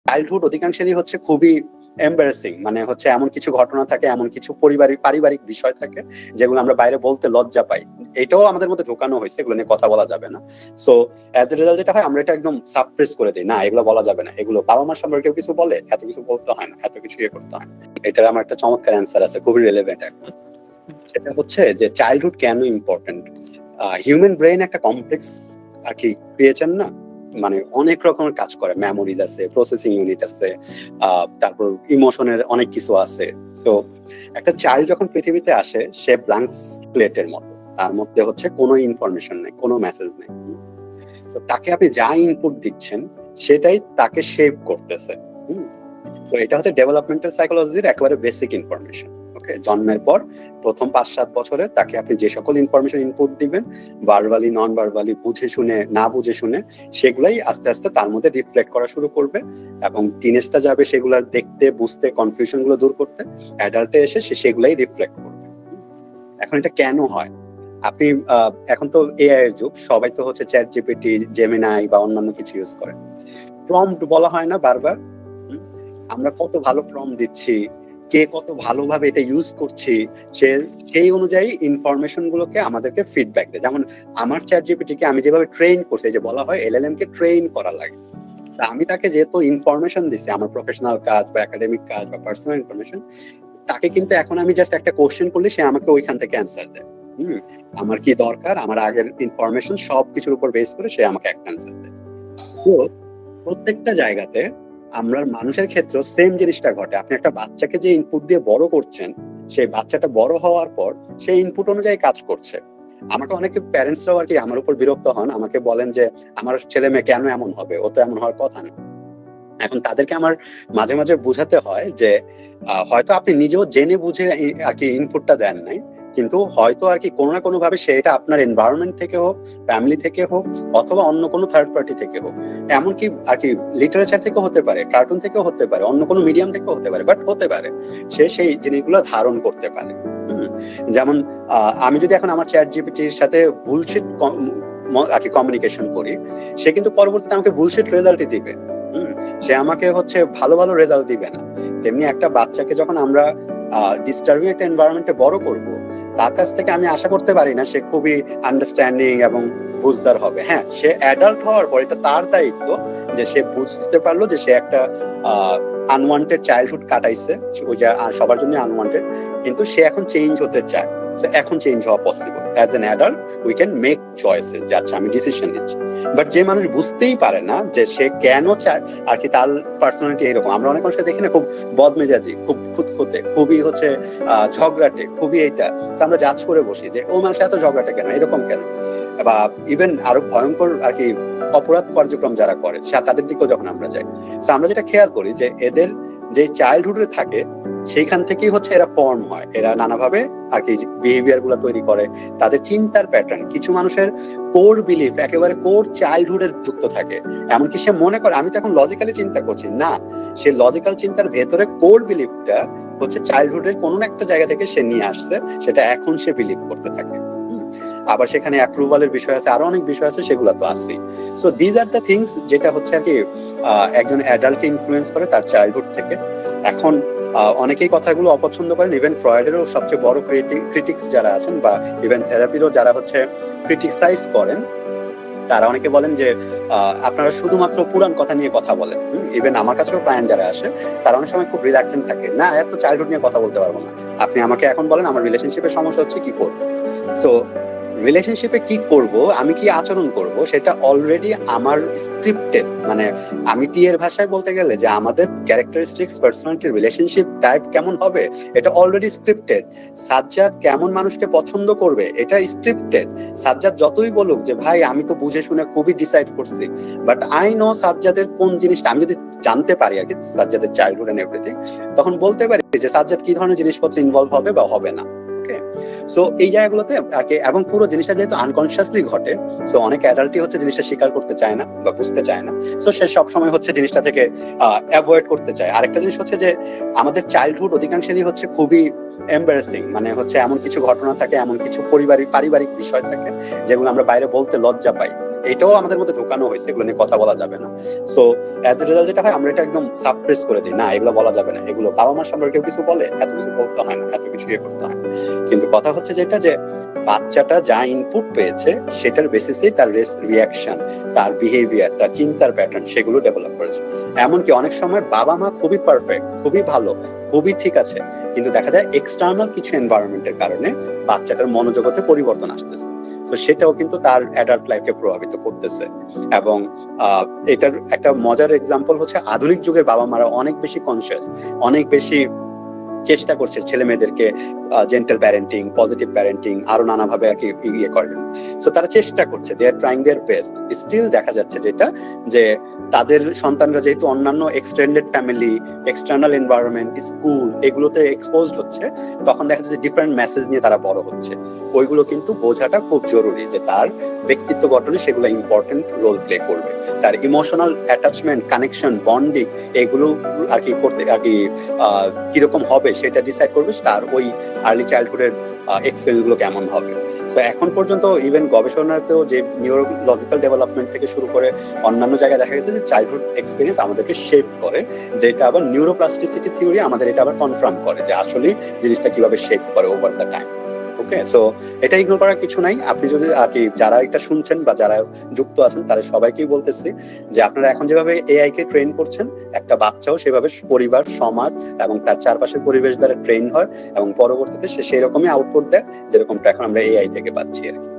Childhood অধিকাংশেরই হচ্ছে খুবই embarrassing, মানে হচ্ছে এমন কিছু ঘটনা থাকে, এমন কিছু পারিবারিক বিষয় থাকে যেগুলো আমরা বাইরে বলতে লজ্জা পাই। এটাও আমাদের মধ্যে ঢোকানো হয়েছে, এগুলো নিয়ে কথা বলা যাবে না। সো অ্যাজ এ রেজাল্ট যেটা হয়, আমরা এটা একদম সাপ্রেস করে দিই, না এগুলো বলা যাবে না, এগুলো বাবা মার সামনে কেউ কিছু বলে এত কিছু বলতে হয় না, এত কিছু ইয়ে করতে হয় না। এটার আমার একটা চমৎকার অ্যান্সার আছে, খুবই রিলেভেন্ট এখন। সেটা হচ্ছে যে চাইল্ডহুড কেন ইম্পর্টেন্ট। হিউম্যান ব্রেন একটা কমপ্লেক্স আর কি ক্রিয়েচার না, মানে অনেক রকমের কাজ করে, মেমোরিজ আছে, প্রসেসিং ইউনিট আছে, তারপর ইমোশনের অনেক কিছু আছে। সো একটা চাইল্ড যখন পৃথিবীতে আসে, সে ব্ল্যাঙ্ক স্লেটের মতো, তার মধ্যে হচ্ছে কোনো ইনফরমেশন নেই, কোনো মেসেজ নেই। তো তাকে আপনি যা ইনপুট দিচ্ছেন সেটাই তাকে শেপ করতেছে। তো এটা হচ্ছে ডেভেলপমেন্টাল সাইকোলজির একেবারে বেসিক ইনফরমেশন। ওকে, জন্মের পর প্রথম 5-7 বছরে তাকে আপনি যে সকল ইনফরমেশন ইনপুট দিবেন, ভার্বালি নন ভার্বালি, বুঝে শুনে না বুঝে শুনে, সেগুলাই আস্তে আস্তে তার মধ্যে রিফ্লেক্ট করা শুরু করবে, এবং টিনেজটা যাবে সেগুলা দেখতে, বুঝতে, কনফিউশন গুলো দূর করতে, অ্যাডাল্টে এসে সে সেগুলাই রিফ্লেক্ট করবে। এখন এটা কেন হয়? আপনি এখন তো এআই এর যুগ, সবাই তো হচ্ছে চ্যাট জিপিটি, জেমিনাই বা অন্যান্য কিছু ইউজ করে। প্রম্পট বলা হয় না বারবার? আমরা কত ভালো প্রম্পট দিচ্ছি, কে কত ভালোভাবে এটা ইউজ করছি, সে সেই অনুযায়ী ইনফরমেশন গুলোকে আমাদেরকে ফিডব্যাক দেয়। যেমন আমার চ্যাট জিপিটি কে আমি যেভাবে ট্রেন করছি, যে বলা হয় এলএলএম কে ট্রেন করা লাগে, আমি তাকে যেহেতু ইনফরমেশন দিচ্ছি, আমার প্রফেশনাল কাজ বা একাডেমিক কাজ বা পার্সোনাল ইনফরমেশন, তাকে কিন্তু এখন আমি জাস্ট একটা কোশ্চেন করলে সে আমাকে ওইখান থেকে অ্যান্সার দেয়। আমার কি দরকার, আমার আগের ইনফরমেশন সবকিছুর উপর বেস করে সে আমাকে একটা অ্যান্সার দেয়। তো প্রত্যেকটা জায়গাতে আমরা মানুষের ক্ষেত্রে সেম জিনিসটা ঘটে। আপনি একটা বাচ্চাকে যে ইনপুট দিয়ে বড় করছেন, সেই বাচ্চাটা বড় হওয়ার পর সেই ইনপুট অনুযায়ী কাজ করছে। আমাকে অনেকে প্যারেন্টসরাও আর কি আমার উপর বিরক্ত হন, আমাকে বলেন যে আমার ছেলে মেয়ে কেন এমন হবে, ও তো এমন হওয়ার কথা না। এখন তাদেরকে আমার মাঝে মাঝে বোঝাতে হয় যে হয়তো আপনি নিজেও জেনে বুঝে আর কি ইনপুটটা দেন নাই, কিন্তু হয়তো আর কি কোনো না কোনো ভাবে সেটা আপনার এনভায়রনমেন্ট থেকে হোক, ফ্যামিলি থেকে হোক, অথবা অন্য কোনো থার্ড পার্টি থেকে হোক, এমনকি আর কি লিটারেচার থেকেও হতে পারে, কার্টুন থেকেও হতে পারে, অন্য কোনো মিডিয়াম থেকেও হতে পারে, বাট হতে পারে সে সেই জিনিসগুলো ধারণ করতে পারে। যেমন আমি যদি এখন আমার চ্যাট জিপিটির সাথে বুলশিট আর কি কমিউনিকেশন করি, সে কিন্তু পরবর্তীতে আমাকে বুলশিট রেজাল্টই দিবে। সে আমাকে হচ্ছে ভালো ভালো রেজাল্ট দিবে না। তেমনি একটা বাচ্চাকে যখন আমরা ডিস্টার্বিং একটা এনভায়রনমেন্টে বড় করব, তার কাছ থেকে আমি আশা করতে পারি না সে খুবই আন্ডারস্ট্যান্ডিং এবং বুঝদার হবে। হ্যাঁ, সে অ্যাডাল্ট হওয়ার পর এটা তার দায়িত্ব যে সে বুঝতে পারলো যে সে একটা আনওয়ান্টেড চাইল্ডহুড কাটাইছে, ওই যে সবার জন্য আনওয়ান্টেড, কিন্তু সে এখন চেঞ্জ হতে চায়। এখন চেঞ্জ হওয়া possible. As an adult we can make choices, যে আচ্ছা আমি ডিসিশন নিচ্ছি। বাট যে মানুষ বুঝতেই পারে না যে সে কেন চায় আর কি, তার পার্সোনালিটি এরকম, আমরা অনেক মানুষকে দেখি না খুব বদমেজাজি, খুব খুঁতখুঁতে, খুবই হচ্ছে ঝগড়াটে, খুবই এইটা, আমরা জাজ করে বসি যে ও মানুষ এত ঝগড়াটে কেন, এরকম কেন। বা ইভেন আরো ভয়ঙ্কর আর কি অপরাধ কার্যক্রম যারা করে তাদের দিকেও যখন আমরা যাই, আমরা যেটা খেয়াল করি যে এদের যে চাইল্ডহুডে থাকে সেইখান থেকেই হচ্ছে এরা ফর্ম হয়, এরা নানাভাবে আর কি বিহেভিয়ার গুলা তৈরি করে, তাদের চিন্তার প্যাটার্ন। কিছু মানুষের কোর বিলিফ একেবারে কোর চাইল্ডহুডের যুক্ত থাকে, এমনকি সে মনে করে আমি তো এখন লজিক্যালি চিন্তা করছি, না, সে লজিক্যাল চিন্তার ভেতরে কোর বিলিফটা হচ্ছে চাইল্ডহুডের কোনো একটা জায়গা থেকে সে নিয়ে আসছে, সেটা এখন সে বিলিভ করতে থাকে। আবার সেখানে অ্যাপ্রুভালের বিষয় আছে, আরো অনেক বিষয় আছে, সেগুলো তো আছেই। So these are the things যেটা হচ্ছে আর কি একজন অ্যাডাল্টকে ইনফ্লুয়েন্স করে তার চাইল্ডহুড থেকে। এখন অনেকেই কথাগুলো অপছন্দ করেন, ইভেন ফ্রয়েডেরও সবচেয়ে বড় ক্রিটিক্স যারা আছেন, বা ইভেন থেরাপিরও যারা হচ্ছে ক্রিটিসাইজ করেন, তারা অনেকে বলেন যে আপনারা শুধুমাত্র পুরান কথা নিয়ে কথা বলেন। ইভেন আমার কাছেও ক্লায়েন্ট যারা আসে, তারা অনেক সময় খুব রিল্যাক্টেন্ট থাকে, না এত চাইল্ডহুড নিয়ে কথা বলতে পারবো না, আপনি আমাকে এখন বলেন আমার রিলেশনশিপের সমস্যা হচ্ছে, কি করবো। সো রিলেশনশিপে কি করব, আমি কি আচরণ করব, সেটা অলরেডি আমার স্ক্রিপ্টেড। মানে আমি টি এর ভাষায় বলতে গেলে যে আমাদের ক্যারেক্টারিস্টিক্স, পার্সোনালিটি, রিলেশনশিপ টাইপ কেমন হবে, এটা অলরেডি স্ক্রিপ্টেড। সাজ্জাদ কেমন মানুষকে পছন্দ করবে, এটা স্ক্রিপ্টেড। সাজ্জাদ যতই বলুক যে ভাই আমি তো বুঝে শুনে খুবই ডিসাইড করছি, বাট আই নো সাজ্জাদের কোন জিনিসটা, আমি যদি জানতে পারি আর কি সাজ্জাদের চাইল্ডহুড এন্ড এভরিথিং, তখন বলতে পারি যে সাজ্জাদ কি ধরনের জিনিসপত্র ইনভলভ হবে বা হবে না। সো এই জায়গাগুলোতে আর কি, এবং পুরো জিনিসটা যেহেতু আনকনসিয়াসলি ঘটে, সো অনেক অ্যাডাল্টই হচ্ছে জিনিসটা স্বীকার করতে চায় না বা বুঝতে চায় না। সো সে সবসময় হচ্ছে জিনিসটা থেকে অ্যাভয়েড করতে চায়। আরেকটা জিনিস হচ্ছে যে আমাদের চাইল্ডহুড অধিকাংশেরই হচ্ছে খুবই এম্বারেসিং, মানে হচ্ছে এমন কিছু ঘটনা থাকে, এমন কিছু পারিবারিক বিষয় থাকে যেগুলো আমরা বাইরে বলতে লজ্জা পাই। এটাও আমাদের মধ্যে ঢোকানো হয়েছে, এগুলো নিয়ে কথা বলা যাবে না। সো অ্যাজ এ রেজাল্ট যেটা হয়, আমরা এটা একদম সাপ্রেস করে দিই, না এগুলো বলা যাবে না, এগুলো বাবা মার সামনে কেউ কিছু বলে, এত কিছু বলতে হয় না, এত কিছু ইয়ে করতে হয় না। কিন্তু কথা হচ্ছে যেটা, যে বাচ্চাটা যা ইনপুট পেয়েছে সেটার বেসিসেই তার রিয়াকশন, তার বিহেভিয়ার, তার চিন্তার প্যাটার্ন সেগুলো ডেভেলপ করেছে। এমনকি অনেক সময় বাবা মা খুবই পারফেক্ট, খুবই ভালো, খুবই ঠিক আছে, কিন্তু দেখা যায় এক্সটার্নাল কিছু এনভায়রনমেন্টের কারণে বাচ্চাটার মনোজগতে পরিবর্তন আসতেছে। তো সেটাও কিন্তু তার অ্যাডাল্ট লাইফকে প্রভাবিত করতেছে। এবং এটার একটা মজার এক্সাম্পল হচ্ছে, আধুনিক যুগের বাবা মারা অনেক বেশি কনসিয়াস, অনেক বেশি চেষ্টা করছে ছেলে মেয়েদেরকে জেন্টাল প্যারেন্টিং, পজিটিভ প্যারেন্টিং আরো নানাভাবে আর কি ইয়ে করেন। সো তারা চেষ্টা করছে, they are trying their best. Still দেখা যাচ্ছে যেটা, যে তাদের সন্তানরা যেহেতু অন্যান্য extended family, external environment, school এগুলোতে এক্সপোজড হচ্ছে, তখন দেখা যাচ্ছে ডিফারেন্ট মেসেজ নিয়ে তারা বড় হচ্ছে। ওইগুলো কিন্তু বোঝাটা খুব জরুরি, যে তার ব্যক্তিত্ব গঠনে সেগুলো ইম্পর্টেন্ট রোল প্লে করবে। তার ইমোশনাল অ্যাটাচমেন্ট, কানেকশন, বন্ডিং এগুলো আর কি করতে আর কি কিরকম হবে সেটা ডিসাইড করবে তার ওই আর্লি চাইল্ডহুডের এক্সপেরিয়েন্স গুলো কেমন হবে। তো এখন পর্যন্ত ইভেন গবেষণাতেও যে নিউরোলজিক্যাল ডেভেলপমেন্ট থেকে শুরু করে অন্যান্য জায়গায় দেখা গেছে যে চাইল্ডহুড এক্সপেরিয়েন্স আমাদেরকে শেপ করে, যেটা আবার নিউরোপ্লাস্টিসিটি থিওরি আমাদের এটা আবার কনফার্ম করে যে আসলে জিনিসটা কিভাবে শেপ করে over the time. Okay, so এটা ইগনোর করার কিছু নাই। আপনি যদি আর কি যারা এটা শুনছেন বা যারা যুক্ত আছেন তাদের সবাইকেই বলতেছি যে আপনারা এখন যেভাবে এআই কে ট্রেন করছেন, একটা বাচ্চাও সেভাবে পরিবার, সমাজ এবং তার চারপাশের পরিবেশ দ্বারা ট্রেন হয় এবং পরবর্তীতে সে সেই রকমই আউটপুট দেয় যেরকমটা এখন আমরা এআই থেকে পাচ্ছি আর কি।